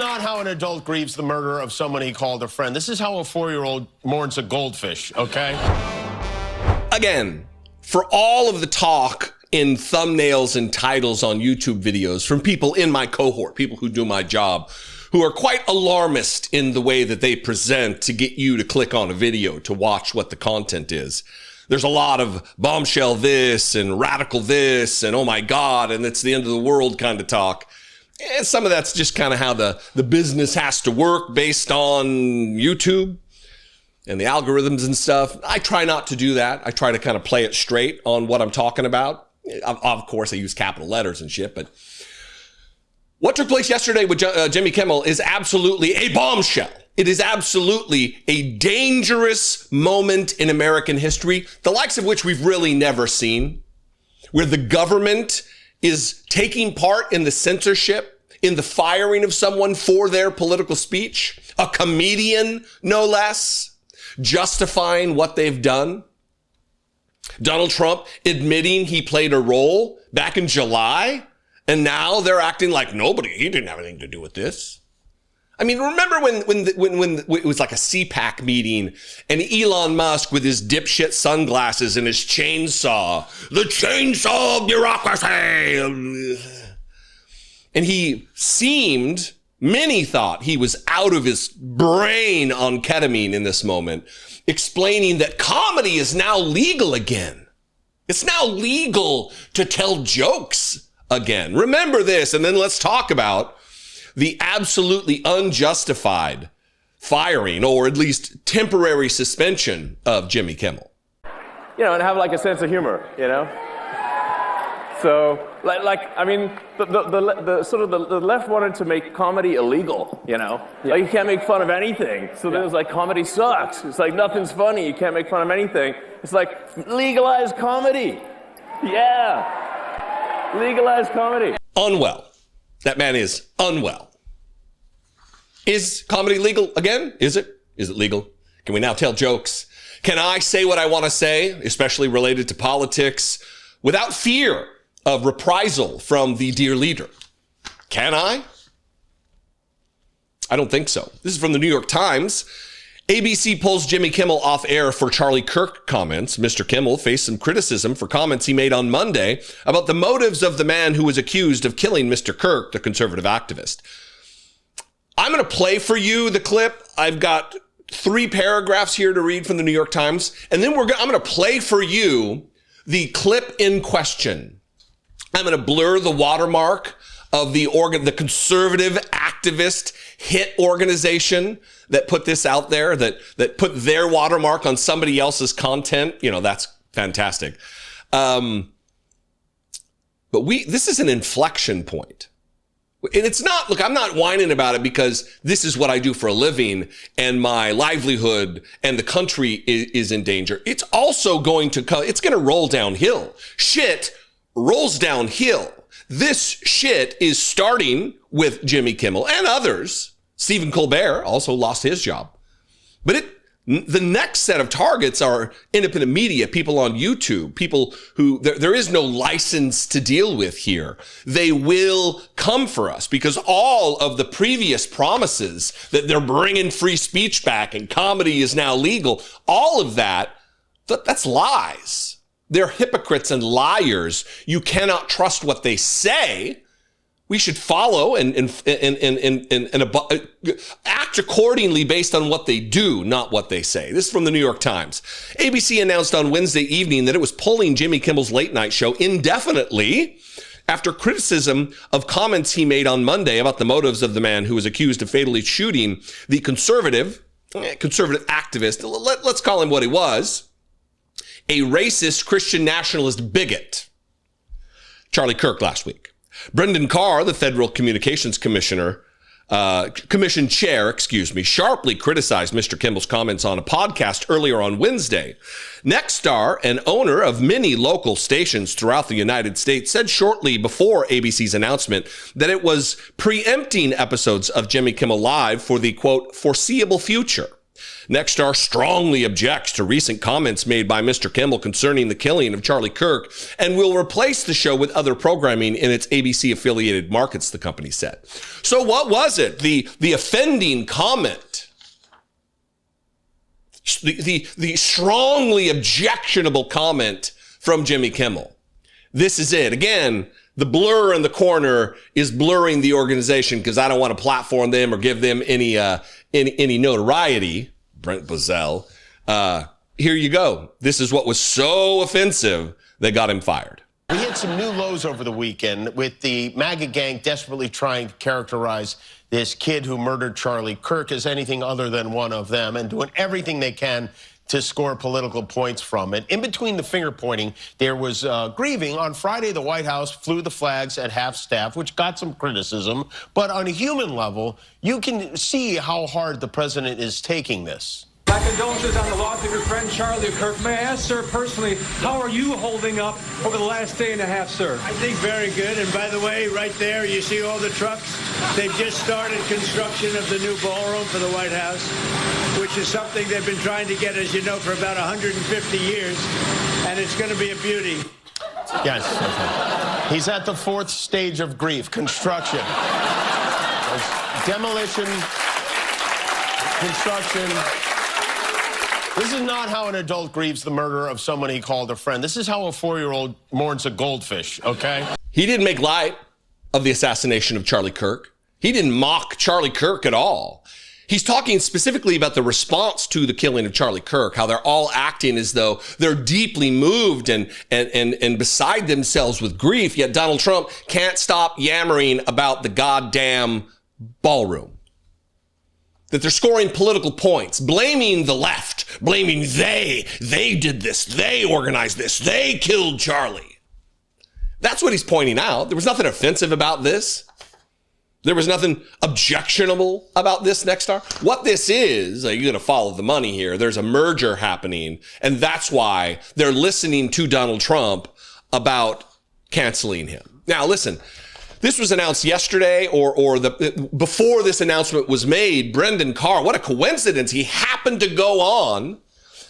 not how an adult grieves the murder of someone he called a friend. This is how a 4-year-old mourns a goldfish, okay? Again, for all of the talk in thumbnails and titles on YouTube videos from people in my cohort, people who do my job, who are quite alarmist in the way that they present to get you to click on a video to watch what the content is. There's a lot of bombshell this and radical this and oh my God, and it's the end of the world kind of talk. And some of that's just kind of how the business has to work based on YouTube and the algorithms and stuff. I try not to do that. I try to kind of play it straight on what I'm talking about. Of course, I use capital letters and shit, but what took place yesterday with Jimmy Kimmel is absolutely a bombshell. It is absolutely a dangerous moment in American history, the likes of which we've really never seen, where the government is taking part in the censorship, in the firing of someone for their political speech, a comedian, no less, justifying what they've done. Donald Trump admitting he played a role back in July, and now they're acting like he didn't have anything to do with this. I mean, remember when it was like a CPAC meeting and Elon Musk with his dipshit sunglasses and his chainsaw, the chainsaw of bureaucracy. And he seemed, many thought he was out of his brain on ketamine in this moment, explaining that comedy is now legal again. It's now legal to tell jokes again. Remember this, and then let's talk about the absolutely unjustified firing, or at least temporary suspension, of Jimmy Kimmel. And have like a sense of humor, So, I mean, the sort of the left wanted to make comedy illegal, Like you can't make fun of anything. So then it was like, comedy sucks. It's like, nothing's funny. You can't make fun of anything. It's like, legalize comedy. Yeah. Legalize comedy. Unwell. That man is unwell. Is comedy legal again? Is it? Is it legal? Can we now tell jokes? Can I say what I want to say, especially related to politics, without fear of reprisal from the dear leader? Can I? I don't think so. This is from the New York Times. ABC pulls Jimmy Kimmel off air for Charlie Kirk comments. Mr. Kimmel faced some criticism for comments he made on Monday about the motives of the man who was accused of killing Mr. Kirk, the conservative activist. I'm going to play for you the clip. I've got 3 paragraphs here to read from the New York Times, and then I'm going to play for you the clip in question. I'm going to blur the watermark of the conservative activist hit organization that put this out there, that put their watermark on somebody else's content. That's fantastic. But this is an inflection point. And it's not, look, I'm not whining about it because this is what I do for a living and my livelihood and the country is in danger. It's also going to roll downhill. Shit rolls downhill. This shit is starting with Jimmy Kimmel and others. Stephen Colbert also lost his job. But the next set of targets are independent media, people on YouTube, people who there is no license to deal with here. They will come for us because all of the previous promises that they're bringing free speech back and comedy is now legal, all of that's lies. They're hypocrites and liars. You cannot trust what they say. We should follow and act accordingly based on what they do, not what they say. This is from the New York Times. ABC announced on Wednesday evening that it was pulling Jimmy Kimmel's late night show indefinitely after criticism of comments he made on Monday about the motives of the man who was accused of fatally shooting the conservative activist. Let's call him what he was, a racist Christian nationalist bigot, Charlie Kirk, last week. Brendan Carr, the Federal Communications Commission chair, sharply criticized Mr. Kimmel's comments on a podcast earlier on Wednesday. Nexstar, an owner of many local stations throughout the United States, said shortly before ABC's announcement that it was preempting episodes of Jimmy Kimmel Live for the, quote, foreseeable future. Nexstar strongly objects to recent comments made by Mr. Kimmel concerning the killing of Charlie Kirk and will replace the show with other programming in its ABC-affiliated markets, the company said. So what was it? The offending comment, the strongly objectionable comment from Jimmy Kimmel. This is it. Again, the blur in the corner is blurring the organization because I don't want to platform them or give them any notoriety. Brent Bozell. Here you go. This is what was so offensive that got him fired. We hit some new lows over the weekend with the MAGA gang desperately trying to characterize this kid who murdered Charlie Kirk as anything other than one of them and doing everything they can to score political points from it. In between the finger pointing, there was grieving. On Friday, the White House flew the flags at half staff, which got some criticism. But on a human level, you can see how hard the president is taking this. My condolences on the loss of your friend Charlie Kirk. May I ask, sir, personally, how are you holding up over the last day and a half, sir? I think very good. And by the way, right there, you see all the trucks? They've just started construction of the new ballroom for the White House, which is something they've been trying to get, as you know, for about 150 years. And it's going to be a beauty. Yes. Okay. He's at the fourth stage of grief, construction. There's demolition, construction. This is not how an adult grieves the murder of someone he called a friend. This is how a 4-year-old mourns a goldfish, okay? He didn't make light of the assassination of Charlie Kirk. He didn't mock Charlie Kirk at all. He's talking specifically about the response to the killing of Charlie Kirk, how they're all acting as though they're deeply moved and beside themselves with grief, yet Donald Trump can't stop yammering about the goddamn ballroom. That they're scoring political points, blaming the left, blaming they did this, they organized this, they killed Charlie. That's what he's pointing out. There was nothing offensive about this. There was nothing objectionable about this, Nexstar. What this is, you're going to follow the money here. There's a merger happening, and that's why they're listening to Donald Trump about canceling him. Now, listen. This was announced yesterday before this announcement was made. Brendan Carr, what a coincidence. He happened to go on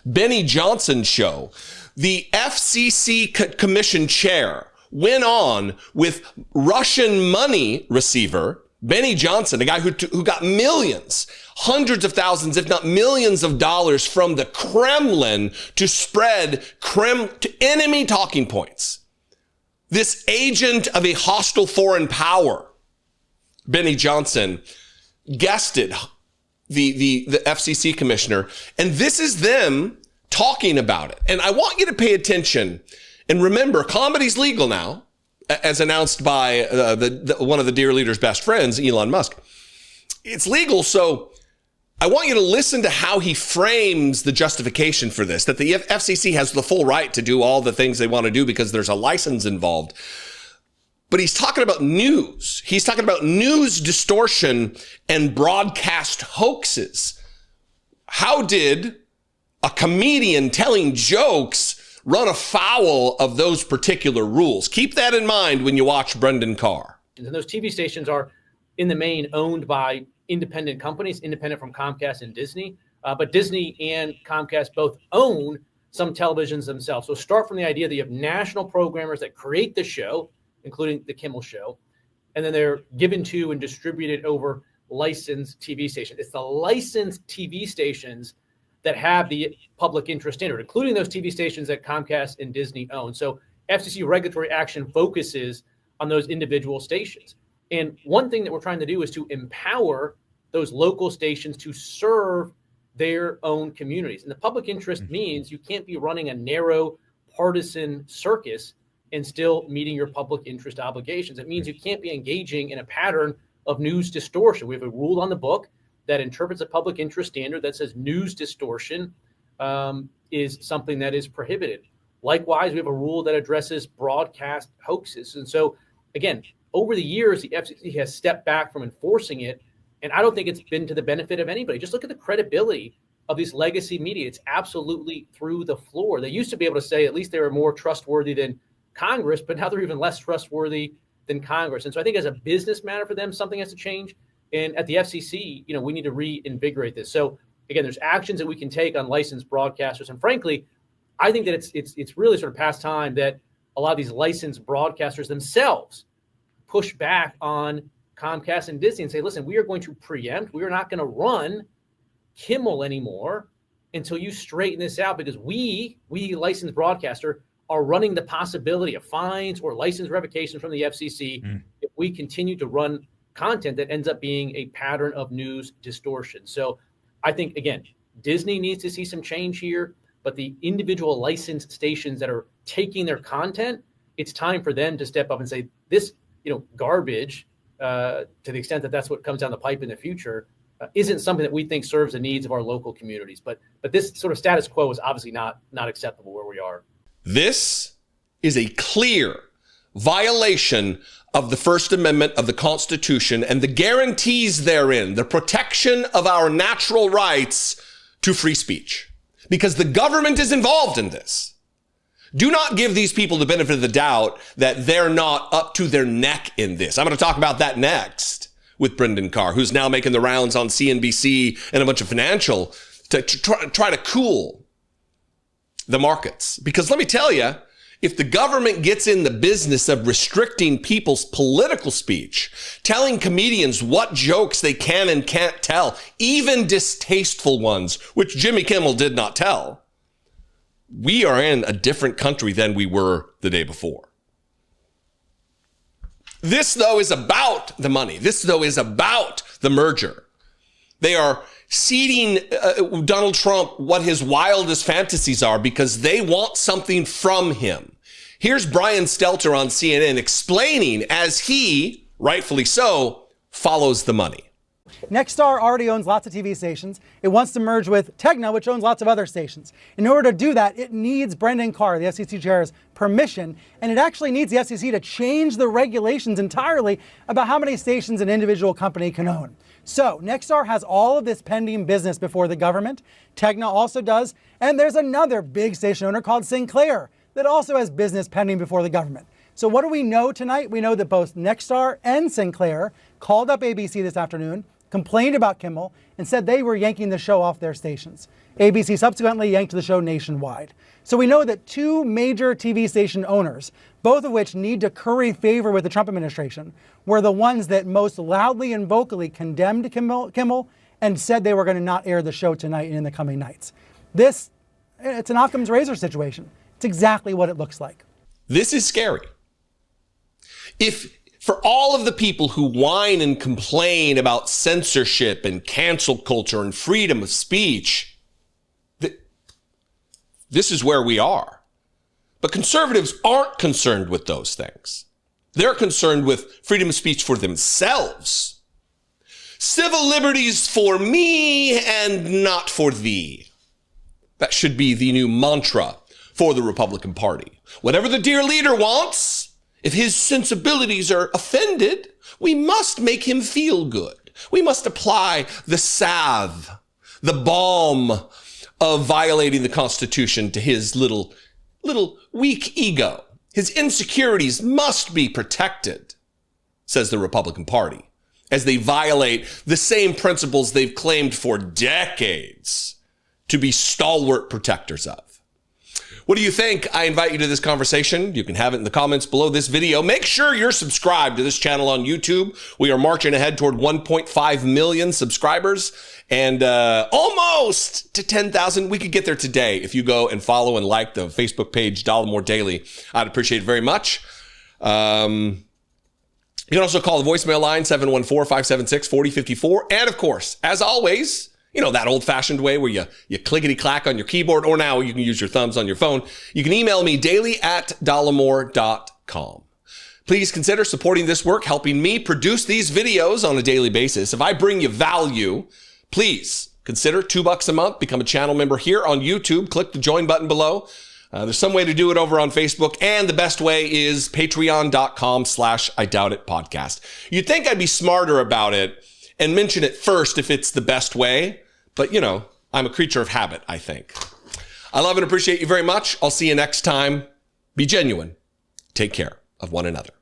Benny Johnson's show. The FCC commission chair went on with Russian money receiver Benny Johnson, a guy who got millions, hundreds of thousands, if not millions of dollars from the Kremlin to spread enemy talking points. This agent of a hostile foreign power, Benny Johnson, guested the FCC commissioner, and this is them talking about it. And I want you to pay attention and remember, comedy's legal now, as announced by one of the dear leader's best friends, Elon Musk. It's legal, so I want you to listen to how he frames the justification for this, that the FCC has the full right to do all the things they want to do because there's a license involved. But he's talking about news. He's talking about news distortion and broadcast hoaxes. How did a comedian telling jokes run afoul of those particular rules? Keep that in mind when you watch Brendan Carr. And those TV stations are, in the main, owned by independent companies, independent from Comcast and Disney. But Disney and Comcast both own some televisions themselves. So start from the idea that you have national programmers that create the show, including the Kimmel Show, and then they're given to and distributed over licensed TV stations. It's the licensed TV stations that have the public interest standard, including those TV stations that Comcast and Disney own. So FCC regulatory action focuses on those individual stations. And one thing that we're trying to do is to empower those local stations to serve their own communities. And the public interest means you can't be running a narrow partisan circus and still meeting your public interest obligations. It means you can't be engaging in a pattern of news distortion. We have a rule on the book that interprets a public interest standard that says news distortion is something that is prohibited. Likewise, we have a rule that addresses broadcast hoaxes. And so, again, over the years, the FCC has stepped back from enforcing it, and I don't think it's been to the benefit of anybody. Just look at the credibility of these legacy media. It's absolutely through the floor. They used to be able to say at least they were more trustworthy than Congress, but now they're even less trustworthy than Congress. And so I think as a business matter for them, something has to change. And at the FCC, we need to reinvigorate this. So again, there's actions that we can take on licensed broadcasters. And frankly, I think that it's really sort of past time that a lot of these licensed broadcasters themselves push back on Comcast and Disney and say, listen, we are going to preempt. We are not going to run Kimmel anymore until you straighten this out, because we licensed broadcaster, are running the possibility of fines or license revocations from the FCC if we continue to run content that ends up being a pattern of news distortion. So I think, again, Disney needs to see some change here, but the individual licensed stations that are taking their content, it's time for them to step up and say, this, garbage, to the extent that that's what comes down the pipe in the future, isn't something that we think serves the needs of our local communities. But this sort of status quo is obviously not acceptable where we are. This is a clear violation of the First Amendment of the Constitution and the guarantees therein, the protection of our natural rights to free speech, because the government is involved in this. Do not give these people the benefit of the doubt that they're not up to their neck in this. I'm going to talk about that next with Brendan Carr, who's now making the rounds on CNBC and a bunch of financial to try to cool the markets. Because let me tell you, if the government gets in the business of restricting people's political speech, telling comedians what jokes they can and can't tell, even distasteful ones, which Jimmy Kimmel did not tell, we are in a different country than we were the day before. This, though, is about the money. This, though, is about the merger. They are ceding Donald Trump what his wildest fantasies are because they want something from him. Here's Brian Stelter on CNN explaining, as he, rightfully so, follows the money. Nexstar already owns lots of TV stations. It wants to merge with Tegna, which owns lots of other stations. In order to do that, it needs Brendan Carr, the FCC chair's permission, and it actually needs the FCC to change the regulations entirely about how many stations an individual company can own. So Nexstar has all of this pending business before the government. Tegna also does, and there's another big station owner called Sinclair that also has business pending before the government. So what do we know tonight? We know that both Nexstar and Sinclair called up ABC this afternoon, complained about Kimmel, and said they were yanking the show off their stations. ABC subsequently yanked the show nationwide. So we know that two major TV station owners, both of which need to curry favor with the Trump administration, were the ones that most loudly and vocally condemned Kimmel and said they were going to not air the show tonight and in the coming nights. It's an Occam's razor situation. It's exactly what it looks like. This is scary. If for all of the people who whine and complain about censorship and cancel culture and freedom of speech, this is where we are. But conservatives aren't concerned with those things. They're concerned with freedom of speech for themselves. Civil liberties for me and not for thee. That should be the new mantra for the Republican Party. Whatever the dear leader wants, if his sensibilities are offended, we must make him feel good. We must apply the salve, the balm of violating the Constitution to his little weak ego. His insecurities must be protected, says the Republican Party, as they violate the same principles they've claimed for decades to be stalwart protectors of. What do you think? I invite you to this conversation. You can have it in the comments below this video. Make sure you're subscribed to this channel on YouTube. We are marching ahead toward 1.5 million subscribers and almost to 10,000. We could get there today if you go and follow and like the Facebook page, Dollemore Daily. I'd appreciate it very much. You can also call the voicemail line, 714-576-4054. And of course, as always, you know, that old-fashioned way where you clickety-clack on your keyboard, or now you can use your thumbs on your phone. You can email me daily@dollemore.com. Please consider supporting this work, helping me produce these videos on a daily basis. If I bring you value, please consider $2 a month. Become a channel member here on YouTube. Click the join button below. There's some way to do it over on Facebook, and the best way is patreon.com/IDoubtIt podcast. You'd think I'd be smarter about it and mention it first if it's the best way. But, you know, I'm a creature of habit, I think. I love and appreciate you very much. I'll see you next time. Be genuine. Take care of one another.